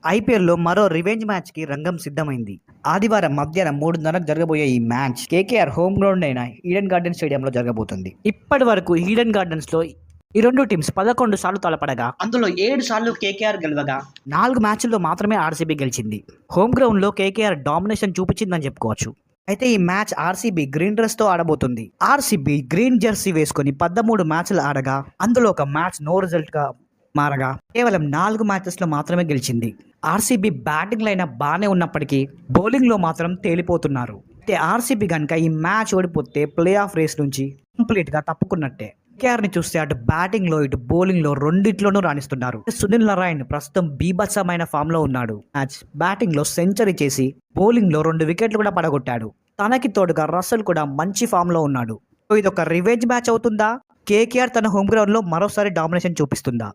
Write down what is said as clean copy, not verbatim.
ఐపీఎల్లో మరో revenge match కి రంగం సిద్ధమైంది. ఆదివారం మధ్యాహ్నం 3:30కు జరగబోయే ఈ మ్యాచ్ కేకేఆర్ హోమ్ గ్రౌండ్ అయిన ఈడెన్ గార్డెన్స్ స్టేడియంలో జరగబోతుంది. ఇప్పటి వరకు ఈడెన్ గార్డెన్స్ లో ఈ రెండు టీమ్స్ 11 సార్లు తలపడగా అందులో 7 సార్లు కేకేఆర్ గెలవగా 4 మ్యాచ్ల్లో మాత్రమే ఆర్సీబీ గెలిచింది. హోమ్ గ్రౌండ్ లో కేకేఆర్ డామినేషన్ చూపించిందని చెప్పుకోవచ్చు. అయితే ఈ మ్యాచ్ ఆర్సీబీ గ్రీన్ డ్రెస్ తో ఆడబోతుంది. ఆర్సీబీ గ్రీన్ జెర్సీ వేసుకొని 13 మ్యాచ్లు ఆడగా అందులో ఒక మ్యాచ్ నో రిజల్ట్ గా మారగా కేవలం 4 మ్యాచెస్ లో మాత్రమే గెలిచింది. ఆర్సీబీ బ్యాటింగ్ లైన్ బాగానే ఉన్నప్పటికీ బౌలింగ్ లో మాత్రం తేలిపోతున్నారు. అయితే ఆర్సీబీ కనుక ఈ మ్యాచ్ ఓడిపోతే ప్లే ఆఫ్ రేస్ నుంచి కంప్లీట్ గా తప్పుకున్నట్టే. కేఆర్ ని చూస్తే అటు బ్యాటింగ్ లో ఇటు బౌలింగ్ లో రెండిట్లోనూ రాణిస్తున్నారు. సునీల్ నారాయణ్ ప్రస్తుతం బీభత్సమైన ఫామ్ లో ఉన్నాడు. మ్యాచ్ బ్యాటింగ్ లో సెంచరీ చేసి బౌలింగ్ లో 2 వికెట్లు కూడా పడగొట్టాడు. తనకి తోడుగా రసల్ కూడా మంచి ఫామ్ లో ఉన్నాడు. ఇది ఒక రివెంజ్ మ్యాచ్ అవుతుందా? కేకేఆర్ తన హోమ్ గ్రౌండ్ లో మరోసారి డామినేషన్ చూపిస్తుందా?